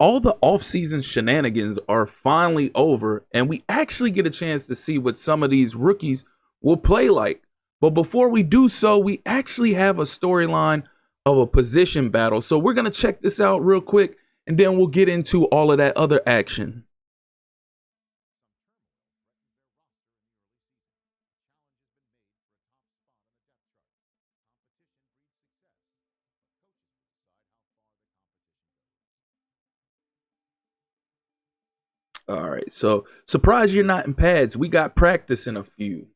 all the offseason shenanigans are finally over, and we actually get a chance to see what some of these rookies will play like. But before we do so, we actually have a storyline of a position battle. So we're going to check this out real quick, and then we'll get into all of that other action. All right, so surprise you're not in pads. We got practice in a few.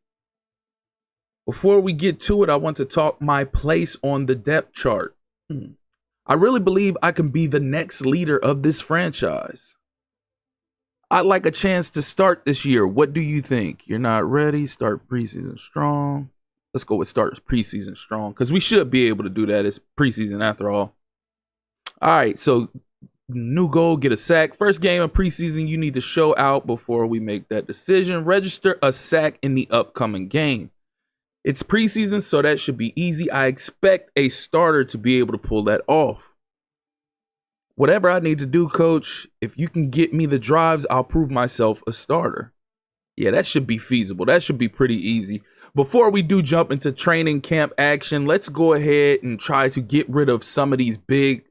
Before we get to it, I want to talk my place on the depth chart. I really believe I can be the next leader of this franchise. I'd like a chance to start this year. What do you think? You're not ready? Start preseason strong. Let's go with start preseason strong because we should be able to do that. It's preseason after all. All right, so new goal, get a sack. First game of preseason, you need to show out before we make that decision. Register a sack in the upcoming game. It's preseason, so that should be easy. I expect a starter to be able to pull that off. Whatever I need to do, coach, if you can get me the drives, I'll prove myself a starter. Yeah, that should be feasible. That should be pretty easy. Before we do jump into training camp action, let's go ahead and try to get rid of some of these big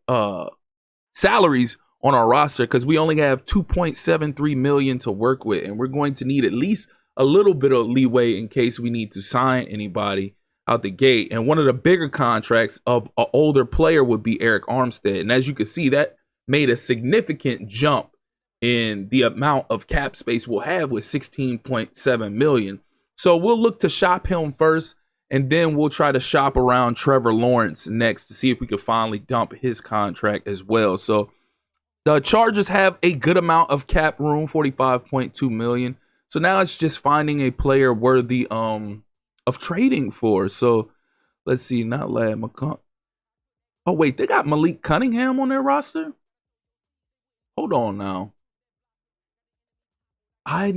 salaries on our roster because we only have 2.73 million to work with, and we're going to need at least a little bit of leeway in case we need to sign anybody out the gate. And one of the bigger contracts of an older player would be Eric Armstead. And as you can see, that made a significant jump in the amount of cap space we'll have with 16.7 million. So we'll look to shop him first, and then we'll try to shop around Trevor Lawrence next to see if we can finally dump his contract as well. So the Chargers have a good amount of cap room, 45.2 million. So now it's just finding a player worthy of trading for. So let's see, not Lad McConkey. Oh, wait, they got Malik Cunningham on their roster? Hold on now. I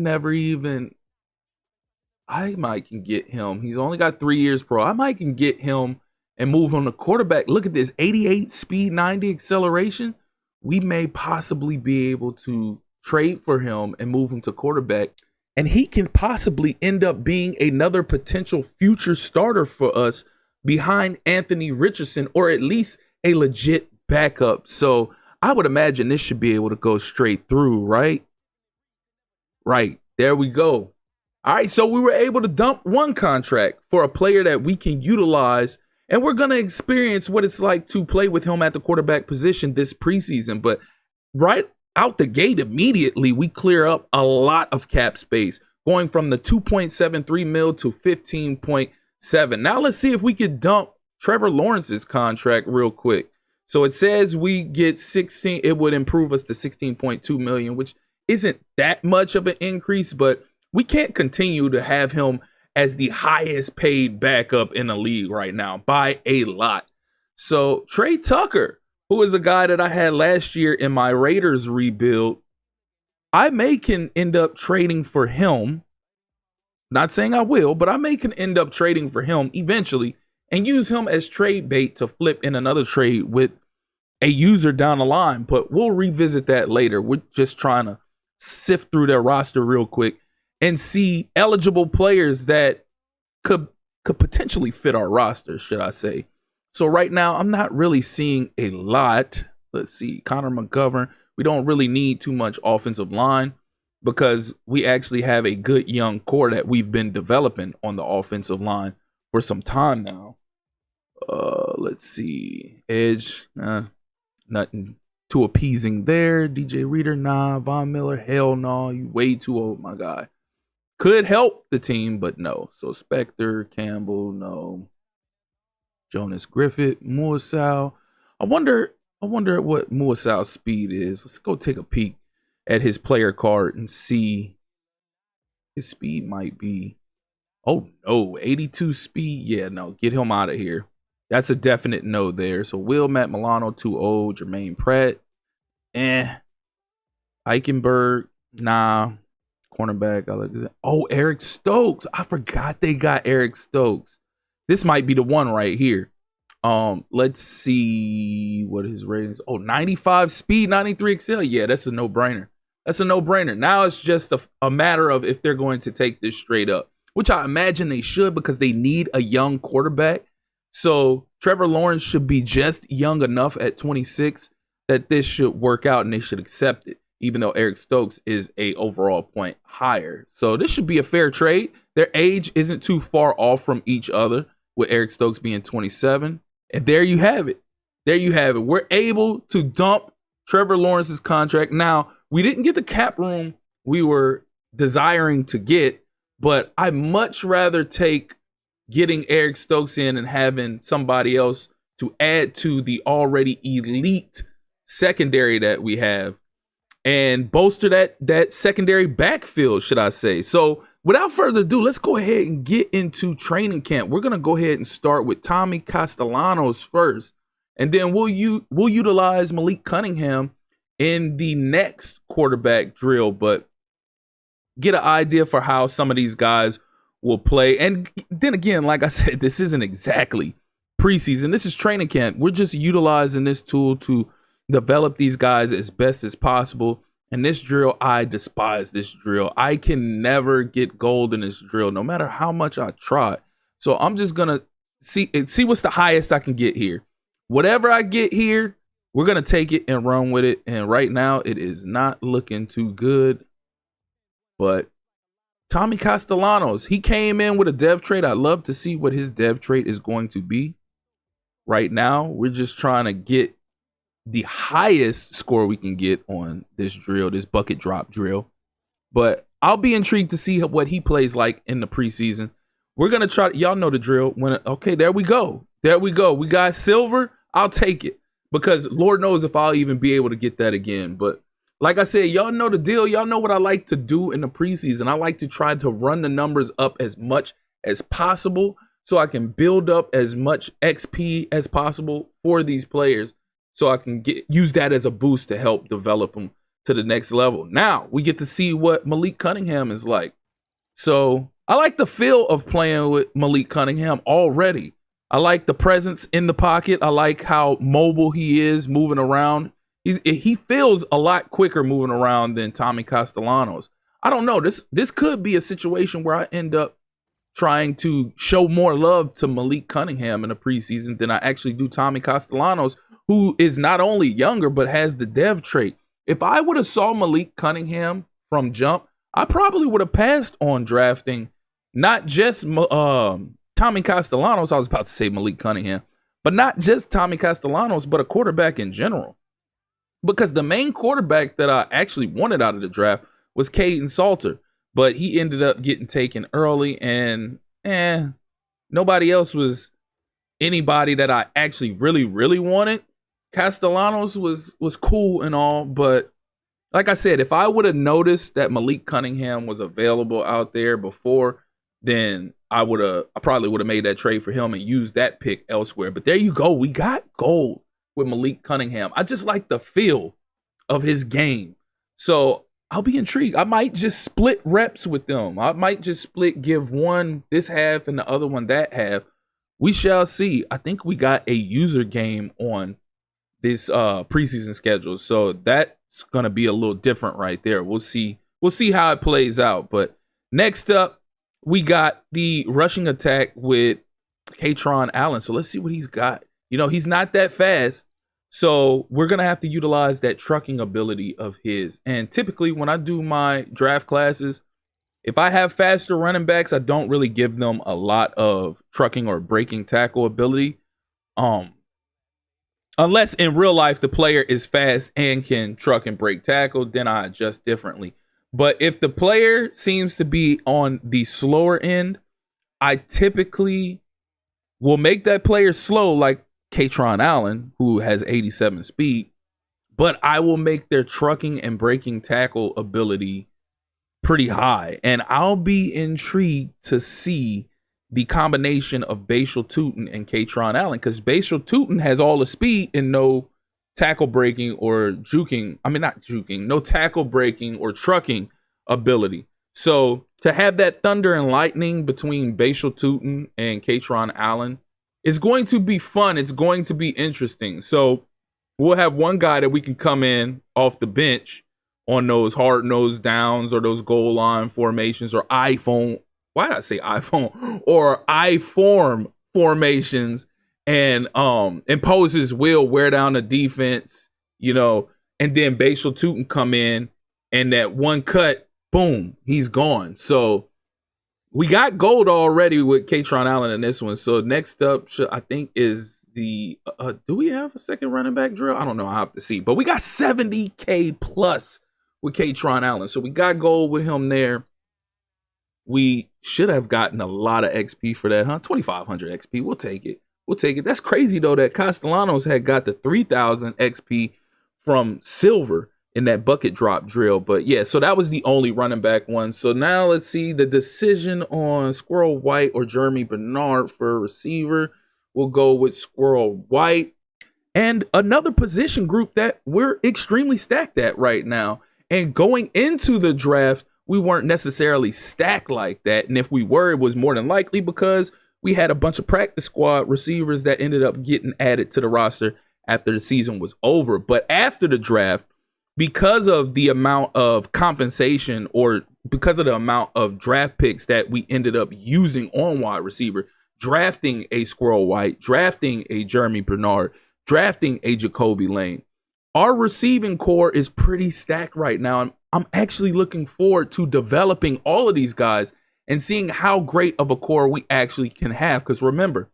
might can get him. He's only got 3 years pro. I might can get him and move him to quarterback. Look at this, 88 speed, 90 acceleration. We may possibly be able to trade for him and move him to quarterback. And he can possibly end up being another potential future starter for us behind Anthony Richardson, or at least a legit backup. So I would imagine this should be able to go straight through, right? Right, there we go. All right, so we were able to dump one contract for a player that we can utilize, and we're going to experience what it's like to play with him at the quarterback position this preseason. But right out the gate immediately, we clear up a lot of cap space, going from the 2.73 mil to 15.7. Now let's see if we could dump Trevor Lawrence's contract real quick. So it says we get 16, it would improve us to 16.2 million, which isn't that much of an increase, but we can't continue to have him as the highest paid backup in the league right now by a lot. So Trey Tucker, who is a guy that I had last year in my Raiders rebuild, I can end up trading for him. Not saying I will, but I can end up trading for him eventually and use him as trade bait to flip in another trade with a user down the line. But we'll revisit that later. We're just trying to sift through their roster real quick and see eligible players that could potentially fit our roster, should I say. So right now, I'm not really seeing a lot. Let's see, Connor McGovern. We don't really need too much offensive line because we actually have a good young core that we've been developing on the offensive line for some time now. Let's see, edge, nothing too appeasing there. DJ Reader, nah. Von Miller, hell no. You way too old, my guy. Could help the team, but no. So Spector, Campbell, no. Jonas Griffith, Muasau. I wonder what Muasau's speed is. Let's go take a peek at his player card and see. His speed might be, oh no, 82 speed. Yeah, no, get him out of here. That's a definite no there. So Will, Matt Milano, too old. Jermaine Pratt, Eichenberg, nah. Cornerback, oh, Eric Stokes. I forgot they got Eric Stokes. This might be the one right here. Let's see what his ratings. Oh, 95 speed, 93 excel. Yeah, that's a no-brainer. That's a no-brainer. Now it's just a matter of if they're going to take this straight up, which I imagine they should because they need a young quarterback. So Trevor Lawrence should be just young enough at 26 that this should work out and they should accept it, even though Eric Stokes is a overall point higher. So this should be a fair trade. Their age isn't too far off from each other, with Eric Stokes being 27. And there you have it. There you have it. We're able to dump Trevor Lawrence's contract. Now, we didn't get the cap room we were desiring to get, but I'd much rather take getting Eric Stokes in and having somebody else to add to the already elite secondary that we have and bolster that secondary backfield, should I say. So without further ado, let's go ahead and get into training camp. We're going to go ahead and start with Tommy Castellanos first, and then we'll utilize Malik Cunningham in the next quarterback drill, but get an idea for how some of these guys will play. And then again, like I said, this isn't exactly preseason. This is training camp. We're just utilizing this tool to develop these guys as best as possible. And this drill, I despise this drill. I can never get gold in this drill, no matter how much I try. So I'm just gonna see what's the highest I can get here. Whatever I get here, we're gonna take it and run with it. And right now, it is not looking too good. But Tommy Castellanos, he came in with a dev trait. I'd love to see what his dev trait is going to be. Right now, we're just trying to get the highest score we can get on this drill, this bucket drop drill. But I'll be intrigued to see what he plays like in the preseason. We're going to try. Y'all know the drill. Okay, there we go. There we go. We got silver. I'll take it because Lord knows if I'll even be able to get that again. But like I said, y'all know the deal. Y'all know what I like to do in the preseason. I like to try to run the numbers up as much as possible so I can build up as much XP as possible for these players, so I can use that as a boost to help develop them to the next level. Now we get to see what Malik Cunningham is like. So I like the feel of playing with Malik Cunningham already. I like the presence in the pocket. I like how mobile he is moving around. He feels a lot quicker moving around than Tommy Castellanos. I don't know. This could be a situation where I end up trying to show more love to Malik Cunningham in the preseason than I actually do Tommy Castellanos, who is not only younger, but has the dev trait. If I would have saw Malik Cunningham from jump, I probably would have passed on drafting not just Tommy Castellanos. I was about to say Malik Cunningham, but not just Tommy Castellanos, but a quarterback in general. Because the main quarterback that I actually wanted out of the draft was Caden Salter, but he ended up getting taken early, and nobody else was anybody that I actually really, really wanted. Castellanos was cool and all, but like I said, if I would have noticed that Malik Cunningham was available out there before, then I probably would have made that trade for him and used that pick elsewhere. But there you go. We got gold with Malik Cunningham. I just like the feel of his game. So I'll be intrigued. I might just split reps with them. I might just give one this half and the other one that half. We shall see. I think we got a user game on this preseason schedule, so that's gonna be a little different right there. We'll see how it plays out. But next up, we got the rushing attack with Katron Allen. So let's see what he's got. He's not that fast, so we're gonna have to utilize that trucking ability of his. And typically when I do my draft classes, if I have faster running backs, I don't really give them a lot of trucking or breaking tackle ability. Unless in real life the player is fast and can truck and break tackle, then I adjust differently. But if the player seems to be on the slower end, I typically will make that player slow, like Katron Allen, who has 87 speed, but I will make their trucking and breaking tackle ability pretty high. And I'll be intrigued to see the combination of Bashal Tootin and Katron Allen, because Bashal Tootin has all the speed and no tackle breaking or no tackle breaking or trucking ability. So to have that thunder and lightning between Bashal Tootin and Katron Allen it's going to be fun. It's going to be interesting. So we'll have one guy that we can come in off the bench on those hard nose downs or those goal line formations or iPhone. Why did I say iPhone or I-form formations and impose his will, wear down the defense, and then Bashal Tootin come in and that one cut, boom, he's gone. So we got gold already with Katron Allen in this one. So next up, I think, is the do we have a second running back drill? I don't know. I have to see. But we got 70K plus with Katron Allen. So we got gold with him there. We should have gotten a lot of XP for that, huh? 2,500 XP. We'll take it. We'll take it. That's crazy, though, that Castellanos had got the 3,000 XP from Silver in that bucket drop drill. But yeah, so that was the only running back one. So now let's see the decision on Squirrel White or Jeremy Bernard for a receiver. We'll go with Squirrel White. And another position group that we're extremely stacked at right now. And going into the draft, we weren't necessarily stacked like that. And if we were, it was more than likely because we had a bunch of practice squad receivers that ended up getting added to the roster after the season was over. But after the draft, because of the amount of compensation or because of the amount of draft picks that we ended up using on wide receiver, drafting a Squirrel White, drafting a Jeremy Bernard, drafting a Jacoby Lane, our receiving core is pretty stacked right now. And I'm actually looking forward to developing all of these guys and seeing how great of a core we actually can have. Because remember,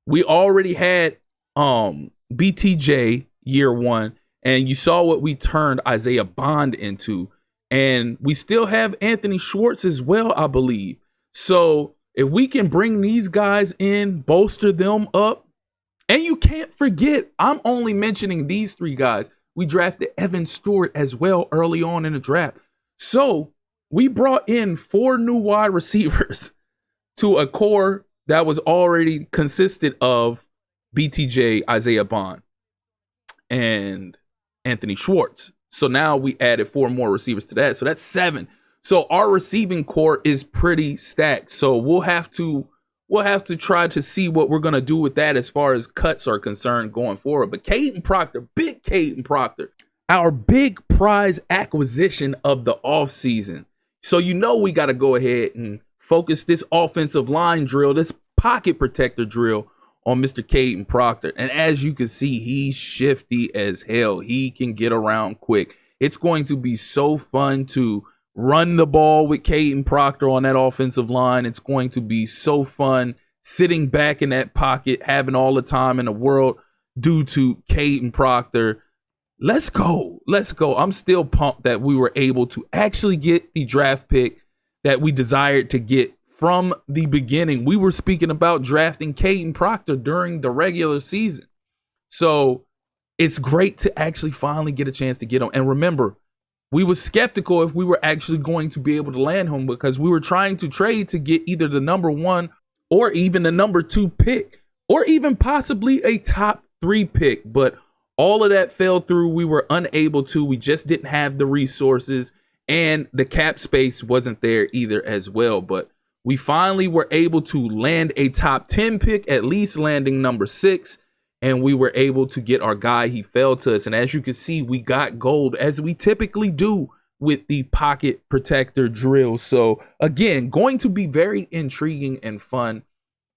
we already had BTJ year one, and you saw what we turned Isaiah Bond into. And we still have Anthony Schwartz as well, I believe. So if we can bring these guys in, bolster them up, and you can't forget, I'm only mentioning these three guys. We drafted Evan Stewart as well early on in the draft. So we brought in 4 new wide receivers to a core that was already consisted of BTJ, Isaiah Bond, and Anthony Schwartz. So now we added 4 more receivers to that. So that's 7. So our receiving core is pretty stacked. So we'll have to try to see what we're going to do with that as far as cuts are concerned going forward. But Caden Proctor, big Caden Proctor, our big prize acquisition of the offseason. So we got to go ahead and focus this offensive line drill, this pocket protector drill on Mr. Caden Proctor. And as you can see, he's shifty as hell. He can get around quick. It's going to be so fun to run the ball with Caden Proctor on that offensive line. It's going to be so fun sitting back in that pocket, having all the time in the world due to Caden Proctor. Let's go. Let's go. I'm still pumped that we were able to actually get the draft pick that we desired to get from the beginning. We were speaking about drafting Caden Proctor during the regular season. So it's great to actually finally get a chance to get him. And remember, we were skeptical if we were actually going to be able to land him because we were trying to trade to get either the number 1 or even the number 2 pick or even possibly a top 3 pick. But all of that fell through. We were unable to. We just didn't have the resources and the cap space wasn't there either as well. But we finally were able to land a top 10 pick, at least landing number 6. And we were able to get our guy. He fell to us. And as you can see, we got gold as we typically do with the pocket protector drill. So again, going to be very intriguing and fun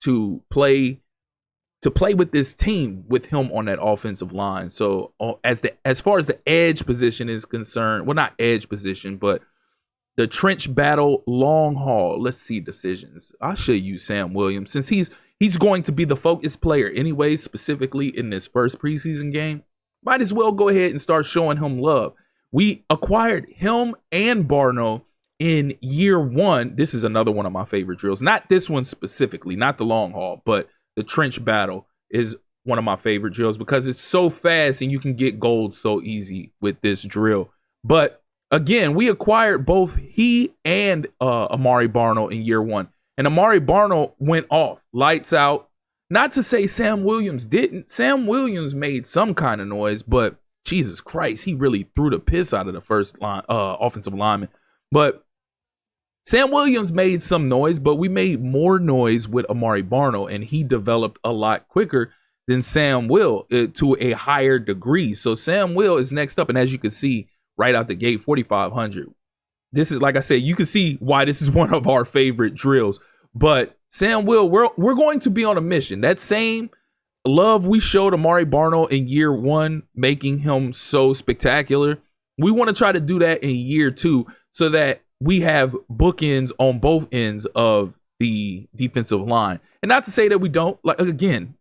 to play with this team with him on that offensive line. So as far as the edge position is concerned, well, not edge position, but the trench battle long haul. Let's see decisions. I should use Sam Williams since he's going to be the focus player anyway, specifically in this first preseason game. Might as well go ahead and start showing him love. We acquired him and Barno in year 1. This is another one of my favorite drills. Not this one specifically, not the long haul, but the trench battle is one of my favorite drills because it's so fast and you can get gold so easy with this drill. But again, we acquired both he and Amari Barno in year 1. And Amari Barno went off, lights out. Not to say Sam Williams didn't. Sam Williams made some kind of noise, but Jesus Christ, he really threw the piss out of the first line offensive lineman. But Sam Williams made some noise, but we made more noise with Amari Barno, and he developed a lot quicker than Sam Will to a higher degree. So Sam Will is next up, and as you can see right out the gate, 4,500. This is, like I said, you can see why this is one of our favorite drills. But Sam Will, we're going to be on a mission. That same love we showed Amari Barno in year one, making him so spectacular, we want to try to do that in year two so that we have bookends on both ends of the defensive line. And not to say that we don't, like, again,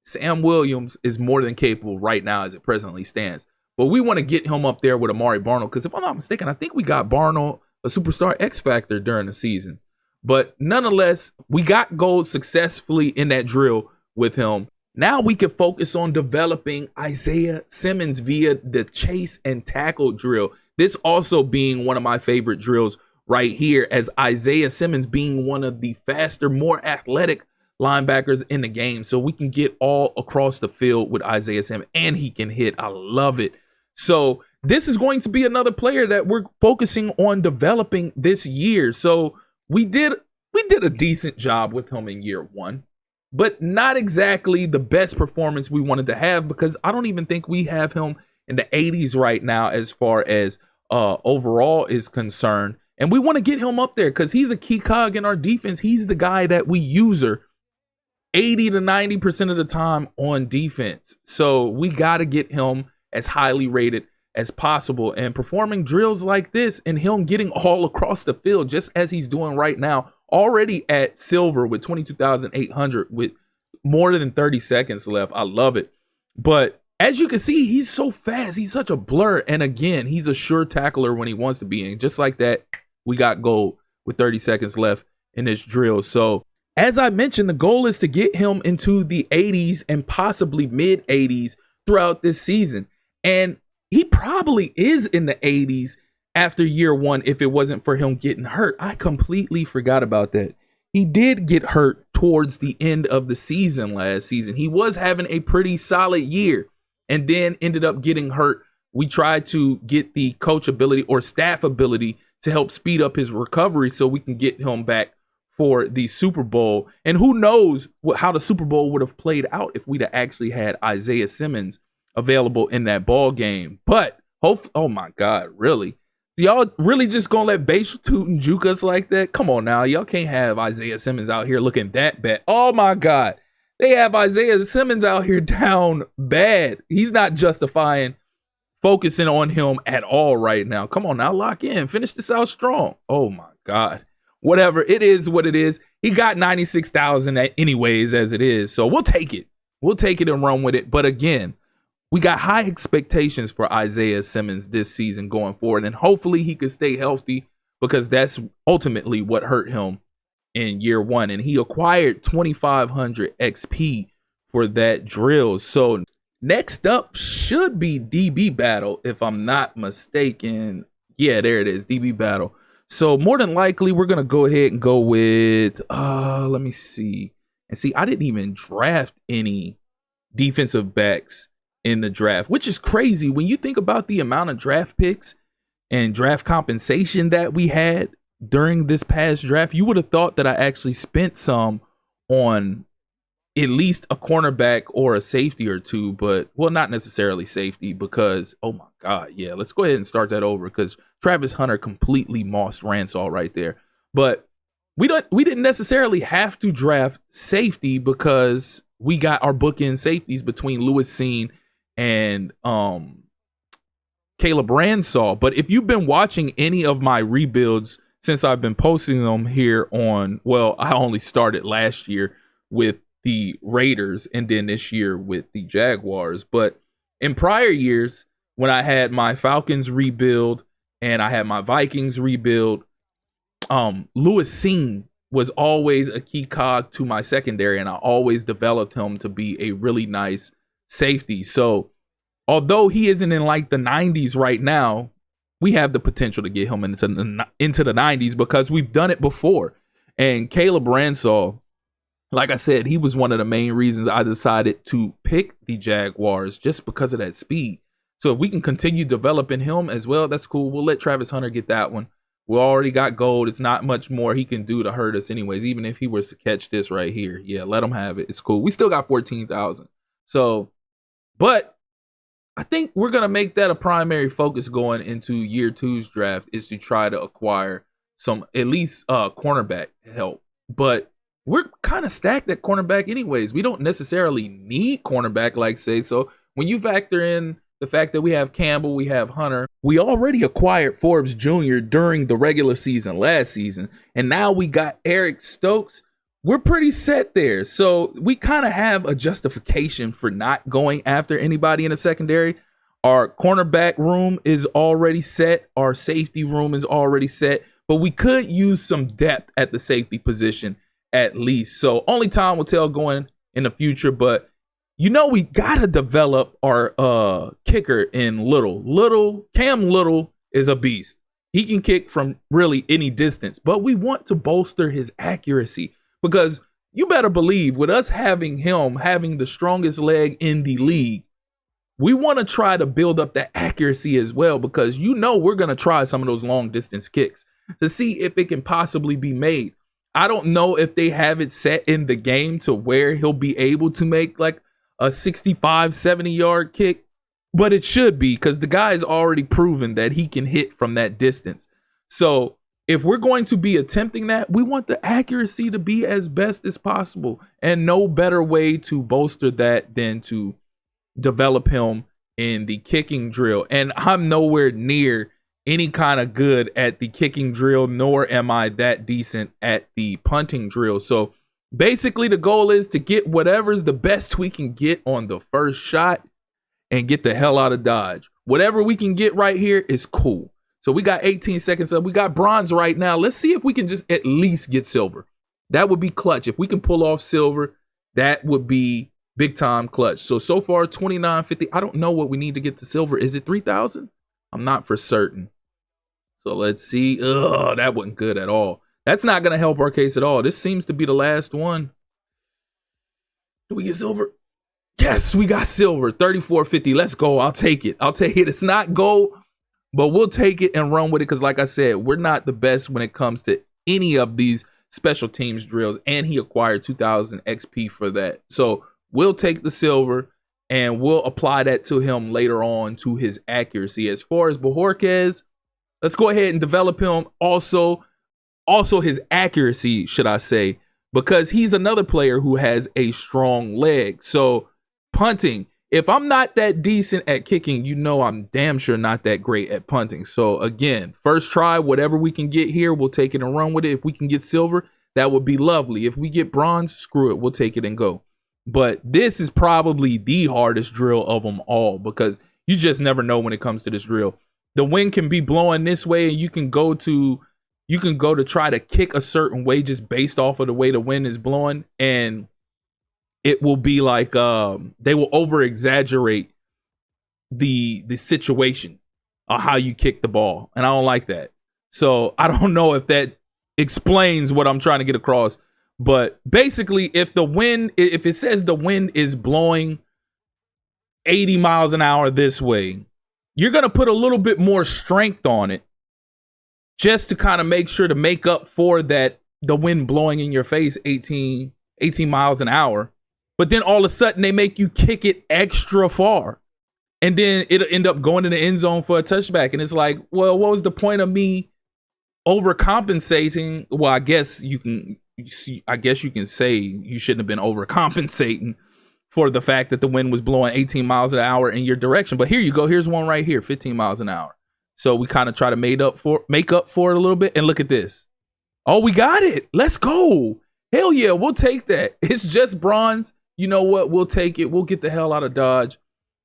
Sam Williams is more than capable right now as it presently stands. But we want to get him up there with Amari Barno, because if I'm not mistaken, I think we got Barno a superstar X factor during the season. But nonetheless, we got gold successfully in that drill with him. Now we can focus on developing Isaiah Simmons via the chase and tackle drill. This also being one of my favorite drills right here, as Isaiah Simmons being one of the faster, more athletic linebackers in the game. So we can get all across the field with Isaiah Simmons, and he can hit. I love it. So this is going to be another player that we're focusing on developing this year. So we did a decent job with him in year one, but not exactly the best performance we wanted to have, because I don't even think we have him in the 80s right now as far as overall is concerned. And we want to get him up there because he's a key cog in our defense. He's the guy that we use 80 to 90% of the time on defense. So we got to get him as highly rated as possible, and performing drills like this and him getting all across the field just as he's doing right now, already at silver with 22,800 with more than 30 seconds left. I love it. But as you can see, he's so fast. He's such a blur. And again, he's a sure tackler when he wants to be. And just like that, we got gold with 30 seconds left in this drill. So as I mentioned, the goal is to get him into the 80s and possibly mid 80s throughout this season. And he probably is in the 80s after year one if it wasn't for him getting hurt. I completely forgot about that. He did get hurt towards the end of the season last season. He was having a pretty solid year and then ended up getting hurt. We tried to get the coach ability or staff ability to help speed up his recovery so we can get him back for the Super Bowl. And who knows how the Super Bowl would have played out if we'd have actually had Isaiah Simmons available in that ball game. But oh my God, really? Y'all really just gonna let Base toot and juke us like that? Come on now, y'all can't have Isaiah Simmons out here looking that bad. Oh my God, they have Isaiah Simmons out here down bad. He's not justifying focusing on him at all right now. Come on now, lock in, finish this out strong. Oh my God, whatever, it is what it is. He got 96,000 anyways as it is, so we'll take it. We'll take it and run with it. But again, we got high expectations for Isaiah Simmons this season going forward, and hopefully he can stay healthy, because that's ultimately what hurt him in year one. And he acquired 2,500 XP for that drill. So next up should be DB battle, if I'm not mistaken. Yeah, there it is, DB battle. So more than likely, we're going to go ahead and go with, let me see. And see, I didn't even draft any defensive backs in the draft, which is crazy when you think about the amount of draft picks and draft compensation that we had during this past draft. You would have thought that I actually spent some on at least a cornerback or a safety or two, but well, not necessarily safety, because oh my God, yeah, let's go ahead and start that over, because Travis Hunter completely mossed Ransall right there. But we didn't necessarily have to draft safety, because we got our bookend safeties between Lewis Seen and Caleb Ransall. But if you've been watching any of my rebuilds since I've been posting them here on, well, I only started last year with the Raiders and then this year with the Jaguars. But in prior years, when I had my Falcons rebuild and I had my Vikings rebuild, Lewis Seen was always a key cog to my secondary, and I always developed him to be a really nice safety. So although he isn't in like the 90s right now, we have the potential to get him into the 90s, because we've done it before. And Caleb Ransall, like I said, he was one of the main reasons I decided to pick the Jaguars, just because of that speed. So if we can continue developing him as well, that's cool. We'll let Travis Hunter get that one. We already got gold. It's not much more he can do to hurt us anyways, even if he was to catch this right here. Yeah, let him have it. It's cool. We still got 14,000. So, but I think we're going to make that a primary focus going into year two's draft, is to try to acquire some, at least cornerback help. But we're kind of stacked at cornerback anyways. We don't necessarily need cornerback like say. So when you factor in the fact that we have Campbell, we have Hunter, we already acquired Forbes Jr. during the regular season last season, and now we got Eric Stokes. We're pretty set there. So we kind of have a justification for not going after anybody in the secondary. Our cornerback room is already set. Our safety room is already set. But we could use some depth at the safety position at least. So only time will tell going in the future. But, you know, we got to develop our kicker in Little. Cam Little is a beast. He can kick from really any distance. But we want to bolster his accuracy. Because you better believe with us having him having the strongest leg in the league, we want to try to build up that accuracy as well, because you know we're going to try some of those long distance kicks to see if it can possibly be made. I don't know if they have it set in the game to where he'll be able to make like a 65, 70-yard kick, but it should be, because the guy has already proven that he can hit from that distance. So if we're going to be attempting that, we want the accuracy to be as best as possible. And no better way to bolster that than to develop him in the kicking drill. And I'm nowhere near any kind of good at the kicking drill, nor am I that decent at the punting drill. So basically the goal is to get whatever's the best we can get on the first shot and get the hell out of Dodge. Whatever we can get right here is cool. So we got 18 seconds up. We got bronze right now. Let's see if we can just at least get silver. That would be clutch. If we can pull off silver, that would be big time clutch. So far, 29.50. I don't know what we need to get to silver. Is it 3,000? I'm not for certain. So let's see. Ugh, that wasn't good at all. That's not going to help our case at all. This seems to be the last one. Do we get silver? Yes, we got silver. 34.50. Let's go. I'll take it. It's not gold, but we'll take it and run with it, because like I said, we're not the best when it comes to any of these special teams drills, and he acquired 2,000 XP for that. So we'll take the silver, and we'll apply that to him later on to his accuracy. As far as Bojorquez, let's go ahead and develop him also his accuracy, should I say, because he's another player who has a strong leg. So punting, if I'm not that decent at kicking, you know I'm damn sure not that great at punting. So again, first try, whatever we can get here, we'll take it and run with it. If we can get silver, that would be lovely. If we get bronze, screw it, we'll take it and go. But this is probably the hardest drill of them all, because you just never know when it comes to this drill. The wind can be blowing this way, and you can go to try to kick a certain way just based off of the way the wind is blowing, and it will be like they will over exaggerate the situation of how you kick the ball, and I don't like that. So I don't know if that explains what I'm trying to get across, but basically, if it says the wind is blowing 80 miles an hour this way, you're gonna put a little bit more strength on it, just to kind of make sure to make up for that, the wind blowing in your face 18 miles an hour. But then all of a sudden they make you kick it extra far, and then it'll end up going in the end zone for a touchback. And it's like, well, what was the point of me overcompensating? Well, I guess you can say you shouldn't have been overcompensating for the fact that the wind was blowing 18 miles an hour in your direction. But here you go. Here's one right here, 15 miles an hour. So we kind of try to make up for it a little bit. And look at this. Oh, we got it. Let's go. Hell yeah, we'll take that. It's just bronze. You know what? We'll take it. We'll get the hell out of Dodge,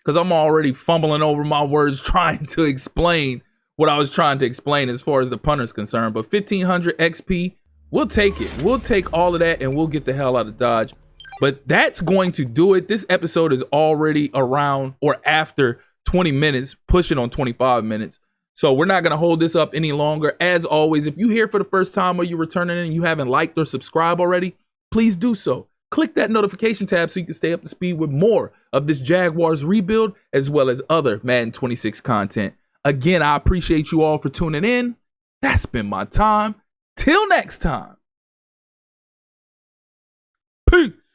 because I'm already fumbling over my words trying to explain what I was trying to explain as far as the punter's concerned. But 1,500 XP, we'll take it. We'll take all of that, and we'll get the hell out of Dodge. But that's going to do it. This episode is already around or after 20 minutes, pushing on 25 minutes. So we're not going to hold this up any longer. As always, if you're here for the first time or you're returning and you haven't liked or subscribed already, please do so. Click that notification tab so you can stay up to speed with more of this Jaguars rebuild, as well as other Madden 26 content. Again, I appreciate you all for tuning in, That's been my time. Till next time. Peace.